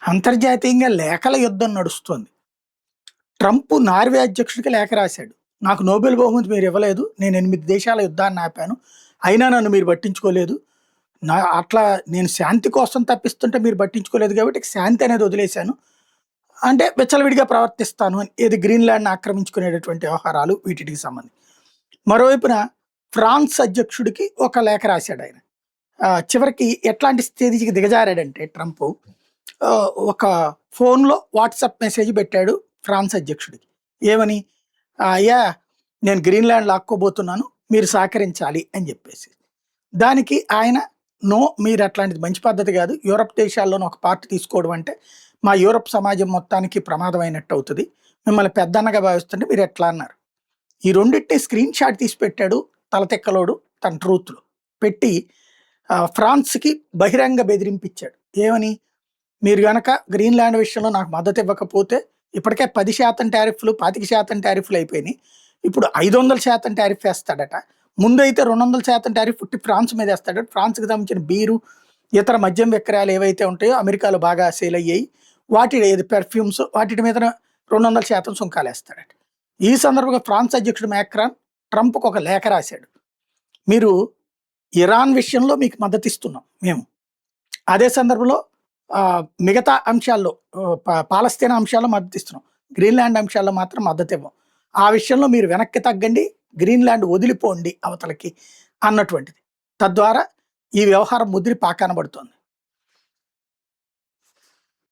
అంతర్జాతీయంగా లేఖల యుద్ధం నడుస్తోంది. ట్రంప్ నార్వే అధ్యక్షుడికి లేఖ రాశాడు. నాకు నోబెల్ బహుమతి మీరు ఇవ్వలేదు. నేను 8 దేశాల యుద్ధాన్ని ఆపాను. అయినా నన్ను మీరు పట్టించుకోలేదు. అట్లా నేను శాంతి కోసం తప్పిస్తుంటే మీరు పట్టించుకోలేదు కాబట్టి ఇక శాంతి అనేది వదిలేశాను. అంటే విచ్చలవిడిగా ప్రవర్తిస్తాను అని. ఏది గ్రీన్‌లాండ్‌ని ఆక్రమించుకునేటటువంటి వ్యవహారాలు వీటికి సంబంధించి. మరోవైపున ఫ్రాన్స్ అధ్యక్షుడికి ఒక లేఖ రాశాడాయన. చివరికి ఎట్లాంటి స్టేజ్‌కి దిగజారాడంటే ట్రంపు ఒక ఫోన్‌లో వాట్సాప్ మెసేజ్ పెట్టాడు ఫ్రాన్స్ అధ్యక్షుడికి. ఏమని? "అయ్యా నేను గ్రీన్‌లాండ్ లాక్కోబోతున్నాను. మీరు సహకరించాలి" అని జెప్పేసి. దానికి ఆయన "నో, మీరు అట్లాంటిది మంచి పద్ధతి గాదు. యూరప్ దేశాల్లోని ఒక పార్ట్ తీసుకోవడం అంటే మా యూరప్ సమాజం మొత్తానికి ప్రమాదమైనట్టు అవుతది. మిమ్మల్ని పెద్దన్నగా భావిస్తుంటే మీరు ఎట్లా" అన్నారు. ఈ రెండిటిని స్క్రీన్ షాట్ తీసి పెట్టాడు తలతిక్కలోడు తన ట్రూత్‌లో. పెట్టి ఫ్రాన్స్‌కి బహిరంగ బెదిరింపిచ్చాడు. ఏమని? మీరు గనక గ్రీన్‌లాండ్ విషయంలో నాకు మద్దతు ఇవ్వకపోతే ఇప్పటికే 10% టారిఫ్‌లు, 25% టారిఫ్‌లు అయిపోయినాయి. ఇప్పుడు 500% టారిఫ్ ఏస్తాడట. ముందైతే 200% టారిఫ్ ఉట్టి ఫ్రాన్స్ మీద ఏస్తాడట. ఫ్రాన్స్‌కి సంబంధించిన బీరు, ఇతర మద్యం విక్రయాలు ఏవైతే ఉంటాయో అమెరికాలో బాగా సేల్ అయ్యాయి. వాటి పెర్ఫ్యూమ్స్ వాటి మీద 200% సుంకాలేస్తాడట. ఈ సందర్భంగా ఫ్రాన్స్ అధ్యక్షుడు మాక్రాన్ ట్రంప్‌కి ఒక లేఖ రాశాడు. మీరు ఇరాన్ విషయంలో మీకు మద్దతిస్తున్నాం మేము. అదే సందర్భంలో మిగతా అంశాల్లో పాలస్తీనా అంశాల్లో మద్దతిస్తున్నాం. గ్రీన్‌లాండ్ అంశాల్లో మాత్రం మద్దతివ్వం. ఆ విషయంలో మీరు వెనక్కి తగ్గండి. గ్రీన్‌లాండ్ వదిలిపోండి అవతలకి అన్నటువంటిది. తద్వారా ఈ వ్యవహారం ముదిరి పాకాన పడుతోంది.